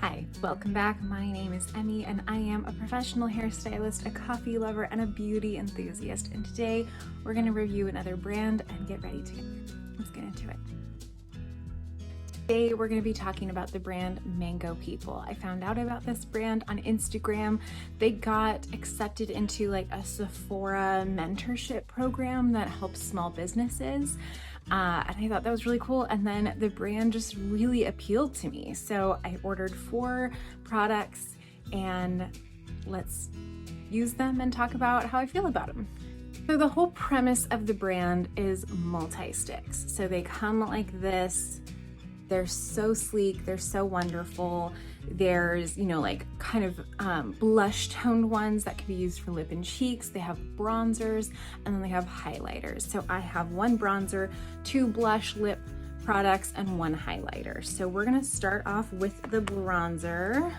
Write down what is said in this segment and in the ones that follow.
Hi, welcome back. My name is Emmy and I am a professional hairstylist, a coffee lover, and a beauty enthusiast. And today we're going to review another brand and get ready together. Let's get into it. Today we're going to be talking about the brand Mango People. I found out about this brand on Instagram. They got accepted into like a Sephora mentorship program that helps small businesses. And I thought that was really cool. And then the brand just really appealed to me. So I ordered 4 products and let's use them and talk about how I feel about them. So the whole premise of the brand is multi-sticks. So they come like this. They're so sleek, they're so wonderful. There's, like kind of blush toned ones that can be used for lip and cheeks. They have bronzers and then they have highlighters. So I have 1 bronzer, 2 blush lip products, and 1 highlighter. So we're gonna start off with the bronzer,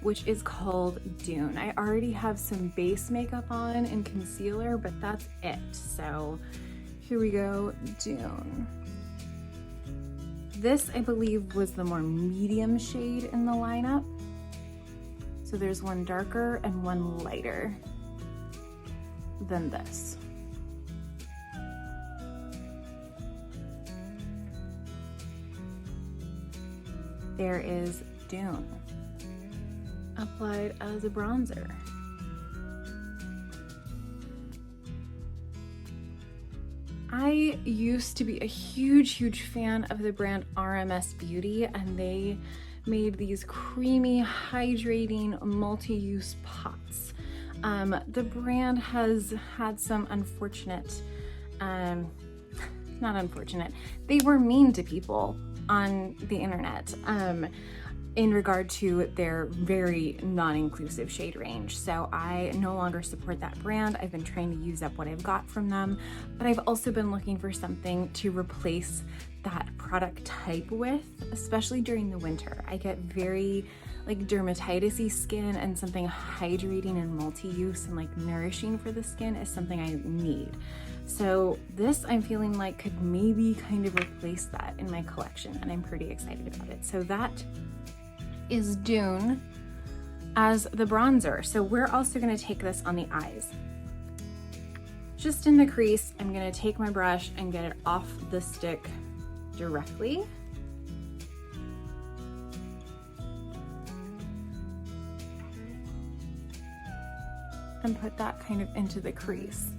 which is called Dune. I already have some base makeup on and concealer, but that's it. So here we go, Dune. This, I believe, was the more medium shade in the lineup. So there's 1 darker and 1 lighter than this. There is Dune, applied as a bronzer. I used to be a huge fan of the brand RMS Beauty, and they made these creamy, hydrating, multi-use pots. The brand has had some unfortunate, not unfortunate, they were mean to people on the internet in regard to their very non-inclusive shade range. So I no longer support that brand. I've been trying to use up what I've got from them, but I've also been looking for something to replace that product type with, especially during the winter. I get very like dermatitis-y skin, and something hydrating and multi-use and like nourishing for the skin is something I need. So this, I'm feeling like, could maybe kind of replace that in my collection, and I'm pretty excited about it. So that is Dune as the bronzer. So we're also going to take this on the eyes. Just in the crease, I'm going to take my brush and get it off the stick directly. And put that kind of into the crease.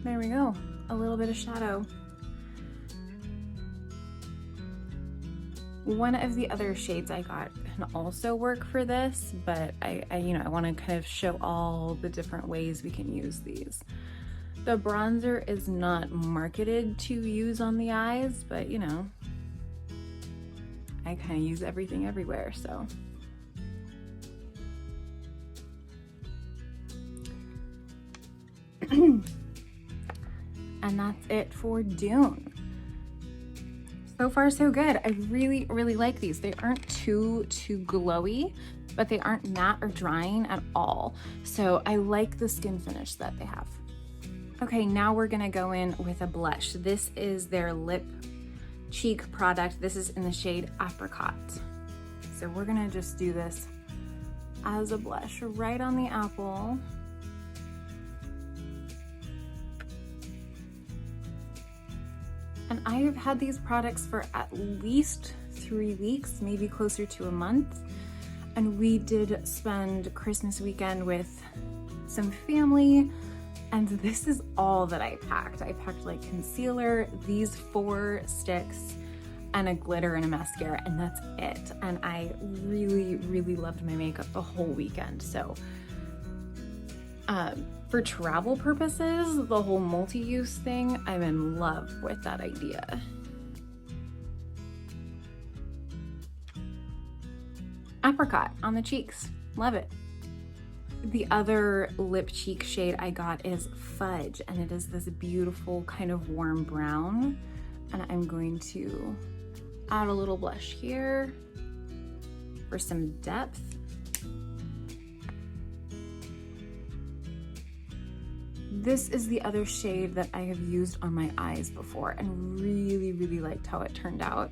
There we go, a little bit of shadow. One of the other shades I got can also work for this, but I want to kind of show all the different ways we can use these. The bronzer is not marketed to use on the eyes, but I kind of use everything everywhere, so. And that's it for Dune. So far so good. I really like these. They aren't too glowy, but they aren't matte or drying at all. So I like the skin finish that they have. Okay, now we're gonna go in with a blush. This is their lip cheek product. This is in the shade Apricot. So we're gonna just do this as a blush right on the apple. And I have had these products for at least 3 weeks, maybe closer to a month. And we did spend Christmas weekend with some family, and this is all that I packed. I packed like concealer, these 4 sticks, and a glitter and a mascara, and that's it. And I really loved my makeup the whole weekend. So for travel purposes, the whole multi-use thing, I'm in love with that idea. Apricot on the cheeks, love it. The other lip cheek shade I got is Fudge, and it is this beautiful kind of warm brown. And I'm going to add a little blush here for some depth. This is the other shade that I have used on my eyes before and really, really liked how it turned out.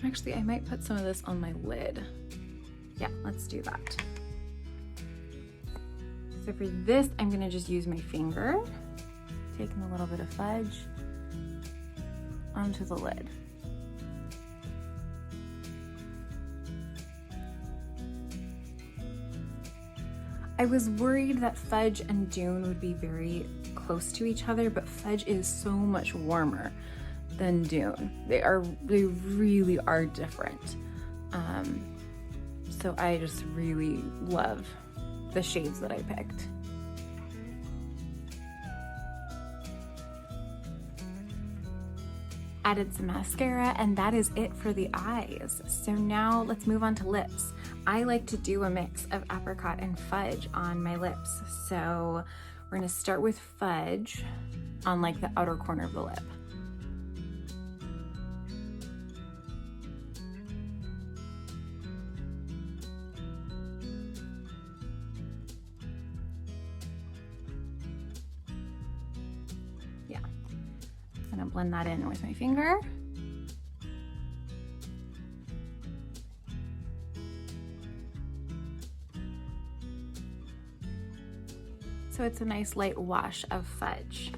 Actually, I might put some of this on my lid. Yeah, let's do that. So for this, I'm gonna just use my finger, taking a little bit of fudge onto the lid. I was worried that fudge and Dune would be very close to each other, but fudge is so much warmer than Dune. They really are different. So I just really love the shades that I picked. Added some mascara, and that is it for the eyes. So now let's move on to lips. I like to do a mix of apricot and fudge on my lips. So we're gonna start with fudge on like the outer corner of the lip. Yeah, I'm gonna blend that in with my finger. So it's a nice light wash of fudge.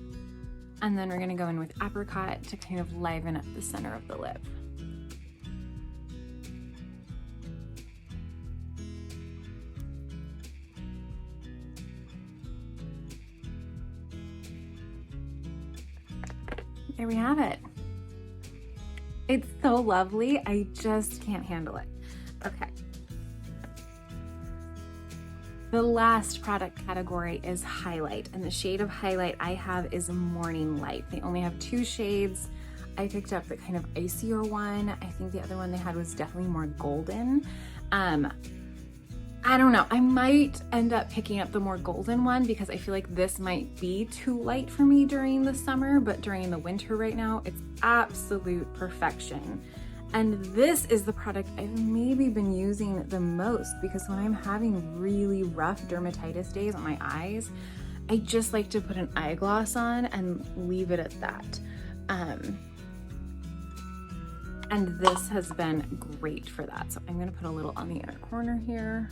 And then we're gonna go in with apricot to kind of liven up the center of the lip. There we have it. It's so lovely, I just can't handle it. Okay. The last product category is highlight, and the shade of highlight I have is Morning Light. They only have 2 shades. I picked up the kind of icier one. I think the other one they had was definitely more golden. I don't know, I might end up picking up the more golden one because I feel like this might be too light for me during the summer, but during the winter right now, it's absolute perfection. And this is the product I've maybe been using the most because when I'm having really rough dermatitis days on my eyes, I just like to put an eye gloss on and leave it at that. And this has been great for that. So I'm gonna put a little on the inner corner here.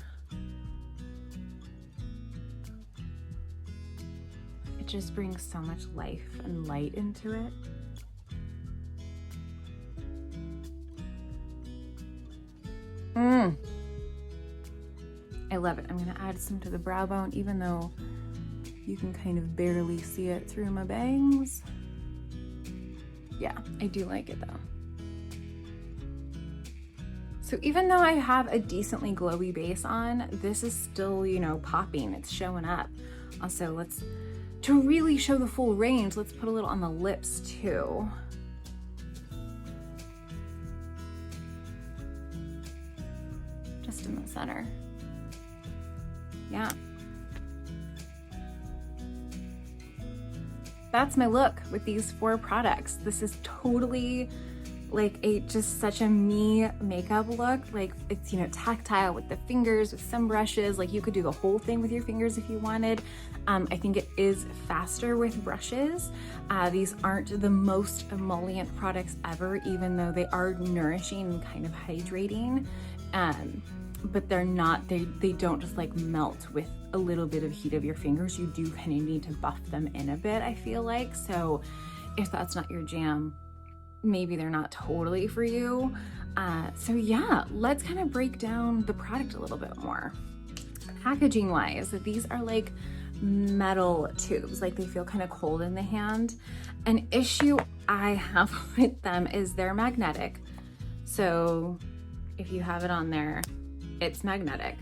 It just brings so much life and light into it. I love it. I'm gonna add some to the brow bone, even though you can kind of barely see it through my bangs. Yeah, I do like it though. So even though I have a decently glowy base on, this is still, you know, popping, it's showing up. Also, to really show the full range, let's put a little on the lips too. Just in the center. Yeah. That's my look with these 4 products. This is totally like just such a me makeup look. Like it's, you know, tactile with the fingers, with some brushes. Like you could do the whole thing with your fingers if you wanted. I think it is faster with brushes. These aren't the most emollient products ever, even though they are nourishing and kind of hydrating. But they're not, they don't just like melt with a little bit of heat of your fingers. You do kind of need to buff them in a bit, I feel like. So if that's not your jam, maybe they're not totally for you. So yeah, let's kind of break down the product a little bit more. Packaging wise, these are like metal tubes, like they feel kind of cold in the hand. An issue I have with them is they're magnetic. So if you have it on there, it's magnetic.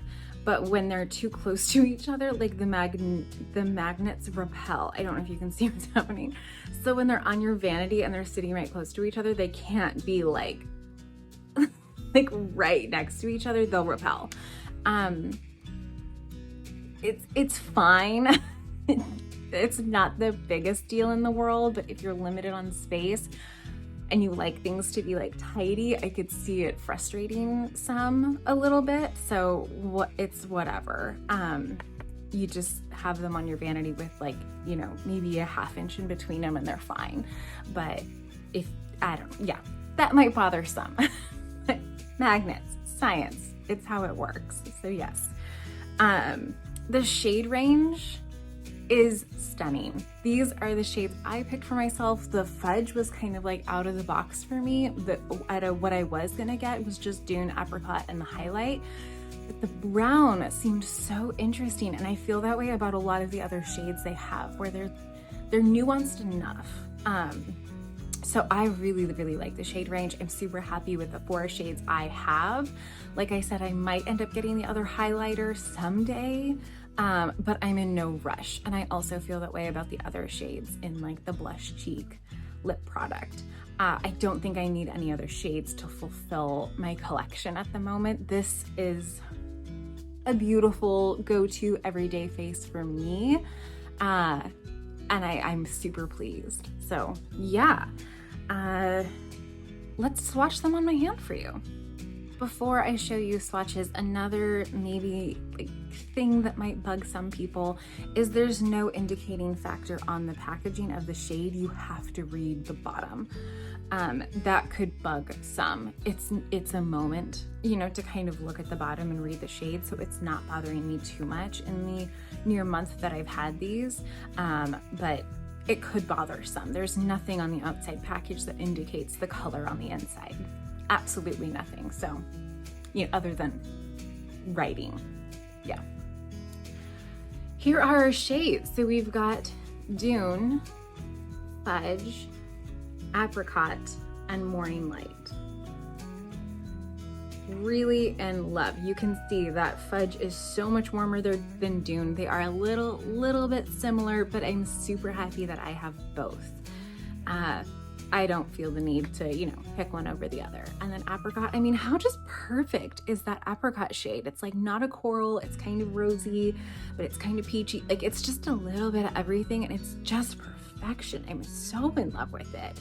But when they're too close to each other, like the magnets repel. I don't know if you can see what's happening. So when they're on your vanity and they're sitting right close to each other, they can't be like right next to each other, they'll repel. It's fine. It's not the biggest deal in the world, but if you're limited on space, and you like things to be like tidy, I could see it frustrating some a little bit. So it's whatever. You just have them on your vanity with like, you know, maybe a ½ inch in between them and they're fine. But yeah, that might bother some. Magnets, science, it's how it works. So yes. The shade range is stunning. These are the shades I picked for myself. The Fudge was kind of like out of the box for me. What I was gonna get was just Dune, Apricot, and the highlight. But the brown seemed so interesting, and I feel that way about a lot of the other shades they have, where they're nuanced enough. So I really, really like the shade range. I'm super happy with the 4 shades I have. Like I said, I might end up getting the other highlighter someday, but I'm in no rush. And I also feel that way about the other shades in like the blush cheek lip product. I don't think I need any other shades to fulfill my collection at the moment. This is a beautiful go-to everyday face for me. And I'm super pleased. So yeah, let's swatch them on my hand for you. Before I show you swatches, another maybe like thing that might bug some people is there's no indicating factor on the packaging of the shade. You have to read the bottom. That could bug some. It's a moment, you know, to kind of look at the bottom and read the shade, so it's not bothering me too much in the near month that I've had these, but it could bother some. There's nothing on the outside package that indicates the color on the inside. Absolutely nothing. So, you know, other than writing. Yeah. Here are our shades. So we've got Dune, Fudge, Apricot, and Morning Light. Really in love. You can see that Fudge is so much warmer than Dune. They are a little bit similar, but I'm super happy that I have both. I don't feel the need to, you know, pick one over the other. And then Apricot, I mean, how just perfect is that Apricot shade? It's like not a coral, it's kind of rosy, but it's kind of peachy. Like it's just a little bit of everything, and it's just perfection. I'm so in love with it.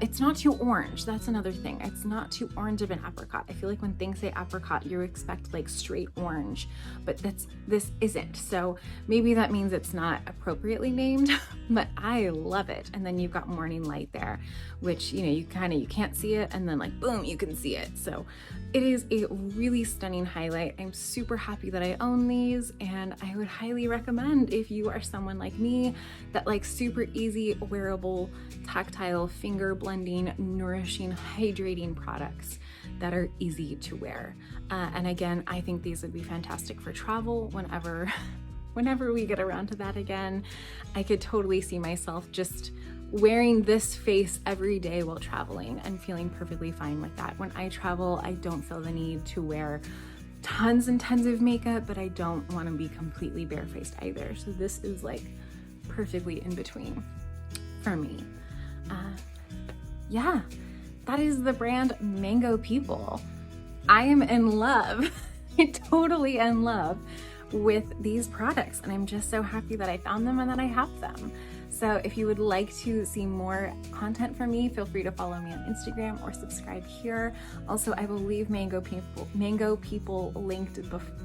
It's not too orange. That's another thing. It's not too orange of an apricot. I feel like when things say apricot, you expect like straight orange, but this isn't. So maybe that means it's not appropriately named, but I love it. And then you've got Morning Light there, which, you know, you can't see it, and then like, boom, you can see it. So it is a really stunning highlight. I'm super happy that I own these, and I would highly recommend if you are someone like me that likes super easy, wearable, tactile, finger blending, nourishing, hydrating products that are easy to wear. And again, I think these would be fantastic for travel whenever we get around to that again. I could totally see myself just wearing this face every day while traveling and feeling perfectly fine with that. When I travel, I don't feel the need to wear tons and tons of makeup, but I don't want to be completely barefaced either. So this is like perfectly in between for me. Yeah, that is the brand Mango People. I am in love, totally in love with these products, and I'm just so happy that I found them and that I have them. So if you would like to see more content from me, feel free to follow me on Instagram or subscribe here. Also, I will leave Mango People linked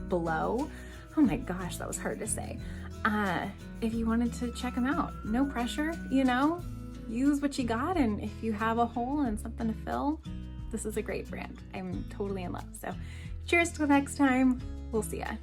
below. Oh my gosh, that was hard to say. If you wanted to check them out, no pressure, you know, use what you got. And if you have a hole and something to fill, this is a great brand. I'm totally in love. So cheers till next time. We'll see ya.